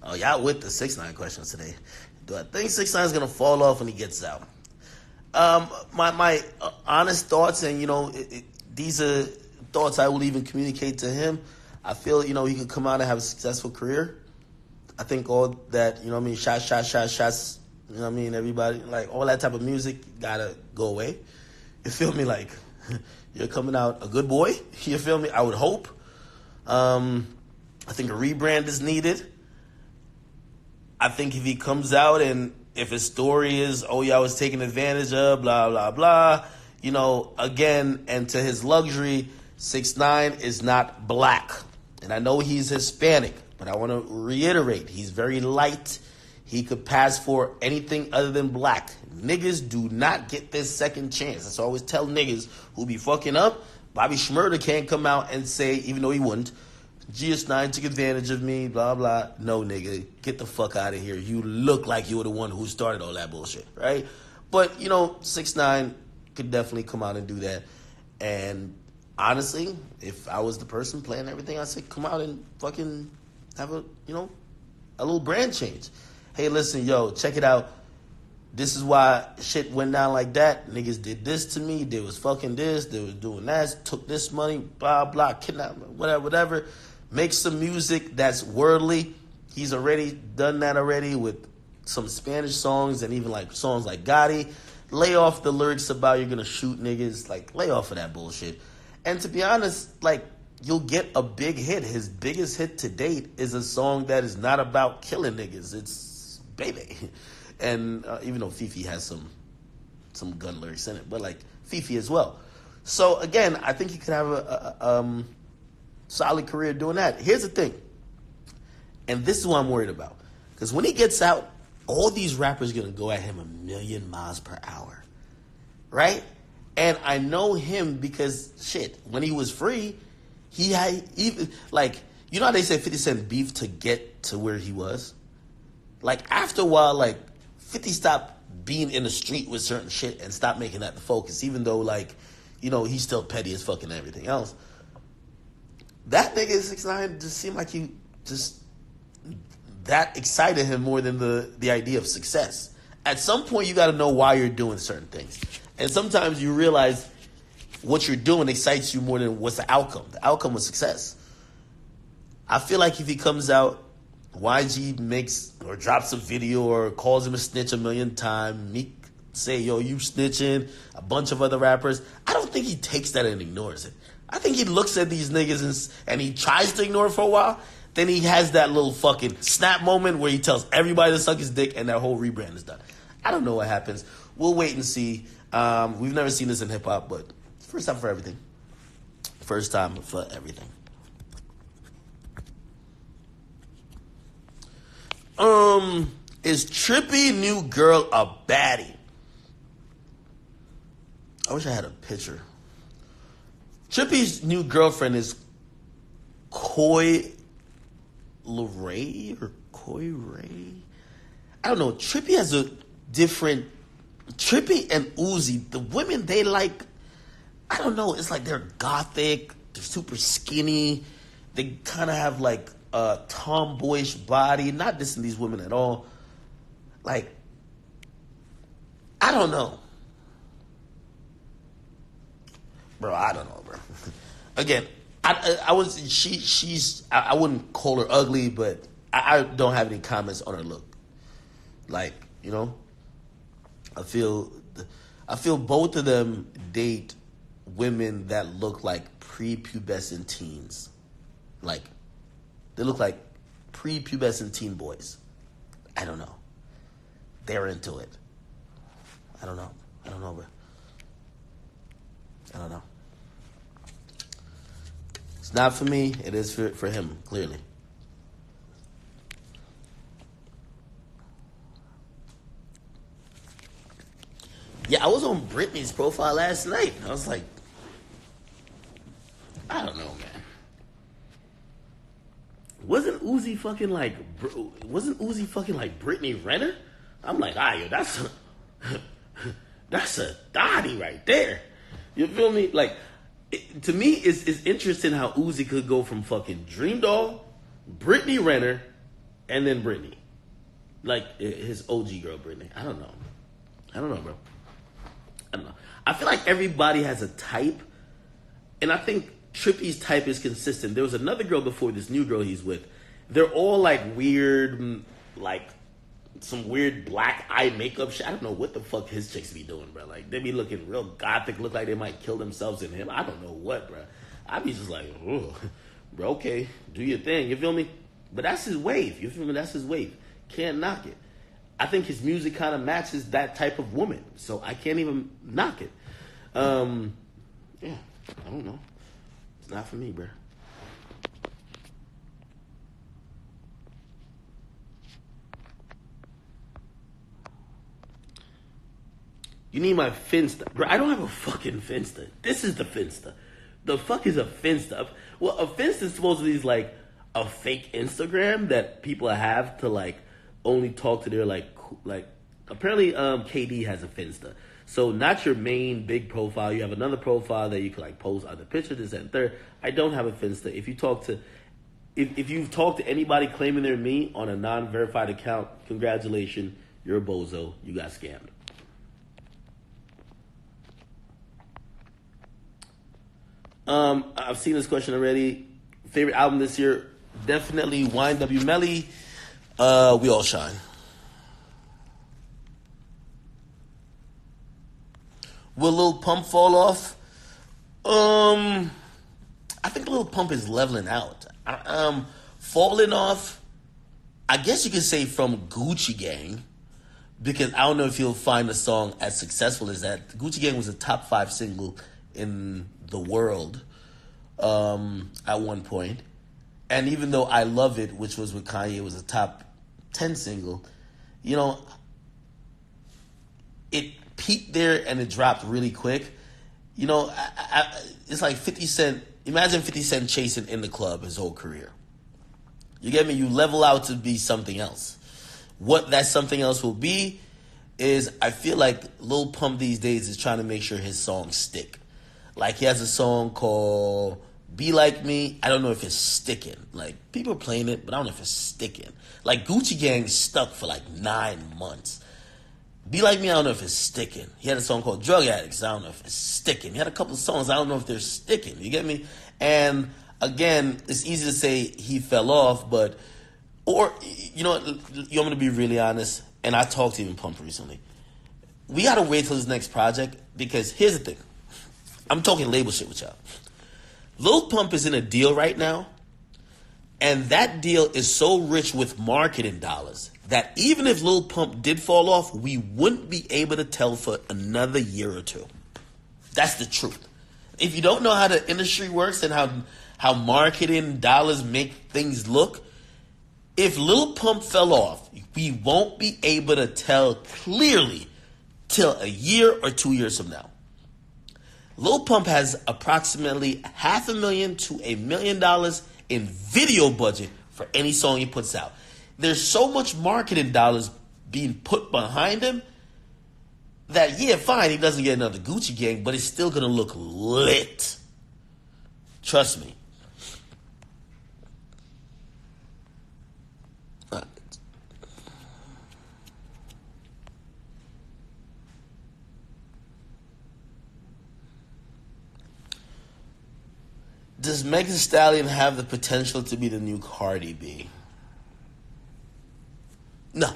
Oh, y'all with the 6ix9ine questions today. Do I think 6ix9ine is gonna fall off when he gets out? My honest thoughts, and these are thoughts I will even communicate to him. I feel he could come out and have a successful career. I think all that shots. Everybody like all that type of music gotta go away. You feel me? Like you're coming out a good boy. You feel me? I would hope. I think a rebrand is needed. I think if he comes out and if his story is, oh yeah, I was taken advantage of, blah, blah, blah, again, and to his luxury, 6ix9ine is not black. And I know he's Hispanic, but I want to reiterate, he's very light. He could pass for anything other than black. Niggas do not get this second chance. That's what I always tell niggas who be fucking up. Bobby Shmurda can't come out and say, even though he wouldn't, GS9 took advantage of me, blah, blah. No, nigga, get the fuck out of here. You look like you were the one who started all that bullshit, right? But, 6ix9ine could definitely come out and do that. And honestly, if I was the person playing everything, I'd say come out and fucking have a little brand change. Hey, listen, check it out. This is why shit went down like that. Niggas did this to me. They was fucking this. They was doing that. Took this money, blah, blah, kidnap, whatever. Make some music that's worldly. He's already done that already with some Spanish songs and even like songs like Gotti. Lay off the lyrics about you're going to shoot niggas. Like, lay off of that bullshit. And to be honest, like, you'll get a big hit. His biggest hit to date is a song that is not about killing niggas. It's Baby. And even though Fifi has some gun lyrics in it, but like Fifi as well. So again, I think he could have a solid career doing that. Here's the thing, and this is what I'm worried about, because when he gets out, all these rappers are gonna go at him 1,000,000 miles per hour, right? And I know him because shit, when he was free, he had even like how they say 50 Cent beef to get to where he was. Like after a while, like 50 stopped being in the street with certain shit and stopped making that the focus, even though he's still petty as fucking everything else. That nigga 6ix9ine just seemed like he just that excited him more than the idea of success. At some point, you got to know why you're doing certain things, and sometimes you realize what you're doing excites you more than what's the outcome. The outcome was success. I feel like if he comes out, YG makes or drops a video or calls him a snitch 1,000,000 times, Meek say, yo, you snitching, a bunch of other rappers, I don't think he takes that and ignores it. I think he looks at these niggas and he tries to ignore it for a while. Then he has that little fucking snap moment where he tells everybody to suck his dick and that whole rebrand is done. I don't know what happens. We'll wait and see. We've never seen this in hip-hop, but first time for everything. First time for everything. Is Trippie new girl a baddie? I wish I had a picture. Trippie's new girlfriend is Coi Leray or Coi Ray. I don't know. Trippie has a different. Trippie and Uzi, the women they like, I don't know. It's like they're gothic. They're super skinny. They kind of have like a tomboyish body. Not dissing these women at all. Like, I don't know. Bro, I don't know, bro. Again, I wouldn't call her ugly, but I don't have any comments on her look. Like, I feel both of them date women that look like prepubescent teens. Like, they look like prepubescent teen boys. I don't know. They're into it. I don't know, bro. I don't know. It's not for me. It is for him, clearly. Yeah, I was on Britney's profile last night. I was like, I don't know, man. Wasn't Uzi fucking like Brittany Renner? I'm like, yo, that's a thotty right there. You feel me? Like, to me, it's interesting how Uzi could go from fucking Dream Doll, Brittany Renner, and then Britney, like his OG girl Britney. I don't know, bro. I don't know. I feel like everybody has a type, and I think Trippie's type is consistent. There was another girl before this new girl he's with. They're all like weird, like some weird black eye makeup shit. I don't know what the fuck his chicks be doing, bro. Like they be looking real gothic, look like they might kill themselves in him. I don't know what, bro. I be just like, oh, bro, okay, do your thing. You feel me? But that's his wave. You feel me? That's his wave. Can't knock it. I think his music kind of matches that type of woman, so I can't even knock it. Yeah, I don't know. It's not for me, bro. You need my Finsta. Bro, I don't have a fucking Finsta. This is the Finsta. The fuck is a Finsta? Well, a Finsta supposedly is like a fake Instagram that people have to like only talk to their like apparently KD has a Finsta. So not your main big profile. You have another profile that you can like post other pictures, this and third. I don't have a Finsta. If you've talked to anybody claiming they're me on a non-verified account, congratulations, you're a bozo. You got scammed. I've seen this question already. Favorite album this year? Definitely YNW Melly. We All Shine. Will Lil Pump fall off? I think Lil Pump is leveling out. Falling off, I guess you could say from Gucci Gang, because I don't know if you'll find a song as successful as that. Gucci Gang was a top 5 single in the world at one point. And even though I Love It, which was with Kanye, was a top 10 single, you know, it peaked there and it dropped really quick. You know, it's like 50 Cent. Imagine 50 Cent chasing In the Club his whole career. You get me? You level out to be something else. What that something else will be is, I feel like Lil Pump these days is trying to make sure his songs stick. Like, he has a song called Be Like Me. I don't know if it's sticking. Like, people are playing it, but I don't know if it's sticking. Like, Gucci Gang stuck for like 9 months. Be Like Me, I don't know if it's sticking. He had a song called Drug Addicts. I don't know if it's sticking. He had a couple of songs. I don't know if they're sticking. You get me? And again, it's easy to say he fell off, but, or, you know what, you want me to be really honest? And I talked to even Pump recently. We got to wait till his next project, because here's the thing. I'm talking label shit with y'all. Lil Pump is in a deal right now, and that deal is so rich with marketing dollars that even if Lil Pump did fall off, we wouldn't be able to tell for another year or two. That's the truth. If you don't know how the industry works and how marketing dollars make things look, if Lil Pump fell off, we won't be able to tell clearly till a year or 2 years from now. Lil Pump has approximately $500,000 to $1 million in video budget for any song he puts out. There's so much marketing dollars being put behind him that, yeah, fine, he doesn't get another Gucci Gang, but it's still going to look lit. Trust me. Does Meg Thee Stallion have the potential to be the new Cardi B? No.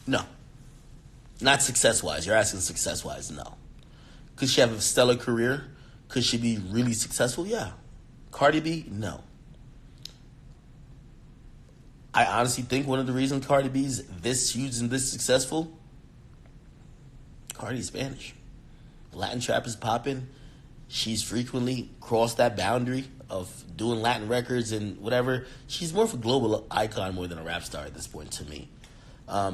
No. Not success-wise. You're asking success-wise? No. Could she have a stellar career? Could she be really successful? Yeah. Cardi B? No. I honestly think one of the reasons Cardi B is this huge and this successful, Cardi's Spanish. Latin trap is popping. She's frequently crossed that boundary of doing Latin records and whatever. She's more of a global icon more than a rap star at this point to me.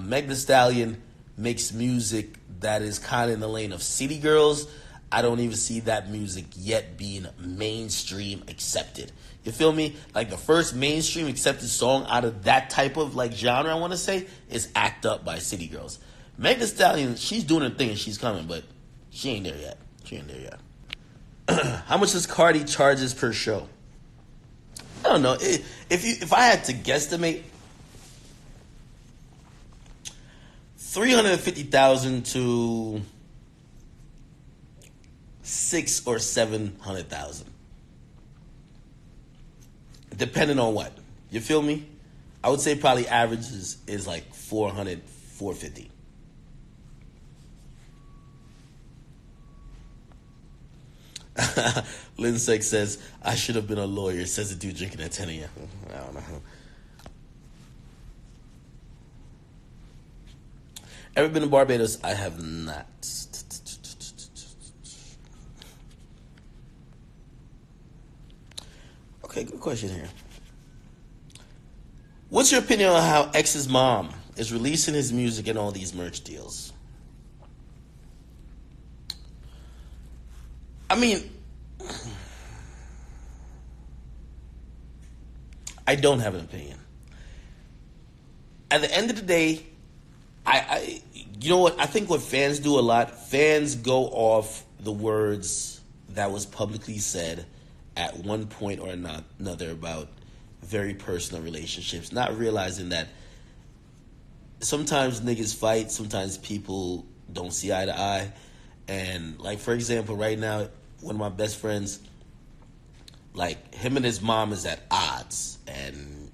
Meg Thee Stallion makes music that is kind of in the lane of city girls. I don't even see that music yet being mainstream accepted. You feel me? Like the first mainstream accepted song out of that type of like genre, I want to say, is Act Up by City Girls. Meg Thee Stallion, she's doing her thing and she's coming, but she ain't there yet. She ain't there yet. How much does Cardi charges per show? I don't know. If I had to guesstimate, 350,000 to 600,000 or 700,000, depending on what. You feel me? I would say probably average is like 400, 450. Linsek says, I should have been a lawyer, says the dude drinking at 10 a.m. I don't know. Ever been to Barbados? I have not. Okay, good question here. What's your opinion on how X's mom is releasing his music and all these merch deals? I mean, I don't have an opinion. At the end of the day, you know what? I think what fans do a lot, fans go off the words that was publicly said at one point or another about very personal relationships, not realizing that sometimes niggas fight, sometimes people don't see eye to eye. And like, for example, right now, one of my best friends, like, him and his mom is at odds, and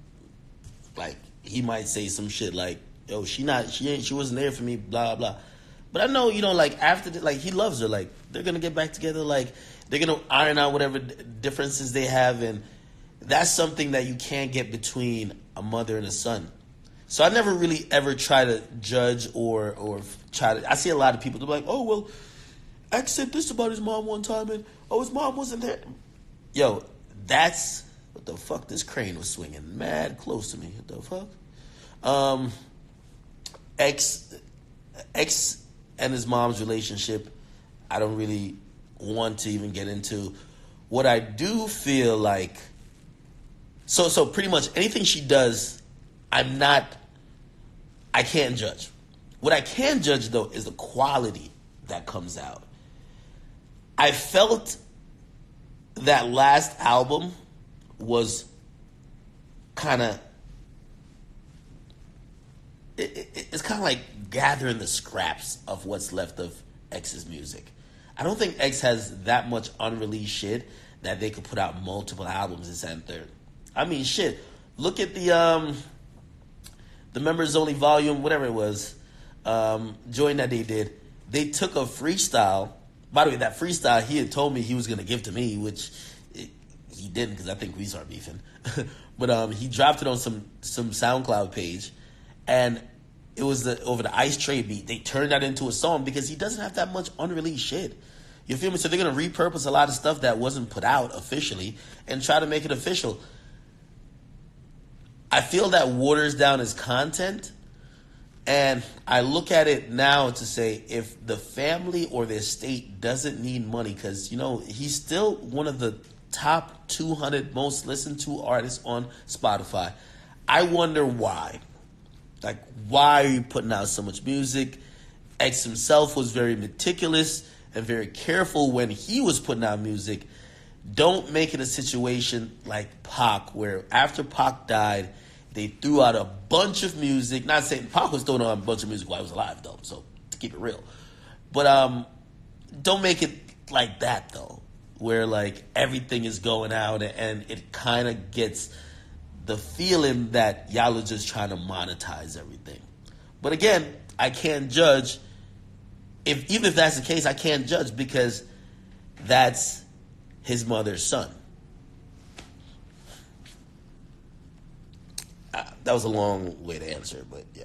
like, he might say some shit like, yo, she wasn't there for me, blah blah. But I know, like, after like, he loves her, like, they're gonna get back together, like, they're gonna iron out whatever differences they have, and that's something that you can't get between a mother and a son. So I never really ever try to judge or try to. I see a lot of people, they're like, oh, well, X said this about his mom one time, and oh, his mom wasn't there. Yo, that's what the fuck. This crane was swinging mad close to me. What the fuck? X and his mom's relationship, I don't really want to even get into. What I do feel like, so pretty much anything she does, I can't judge. What I can judge, though, is the quality that comes out. I felt that last album was kind of, it's kind of like gathering the scraps of what's left of X's music. I don't think X has that much unreleased shit that they could put out multiple albums this and third. I mean, shit. Look at the Members Only volume, whatever it was, joint that they did. They took a freestyle. By the way, that freestyle he had told me he was going to give to me, which he didn't, because I think we started beefing. But he dropped it on some SoundCloud page, and it was over the Ice Tray beat. They turned that into a song because he doesn't have that much unreleased shit. You feel me? So they're going to repurpose a lot of stuff that wasn't put out officially and try to make it official. I feel that waters down his content, and I look at it now to say, if the family or the estate doesn't need money, because, he's still one of the top 200 most listened to artists on Spotify. I wonder why. Like, why are you putting out so much music? X himself was very meticulous and very careful when he was putting out music. Don't make it a situation like Pac, where after Pac died, they threw out a bunch of music. Not saying Pac was throwing out a bunch of music while he was alive, though, so to keep it real. But don't make it like that, though, where, like, everything is going out and it kind of gets the feeling that y'all are just trying to monetize everything. But again, I can't judge. Even if that's the case, I can't judge because that's his mother's son. That was a long way to answer, but yeah.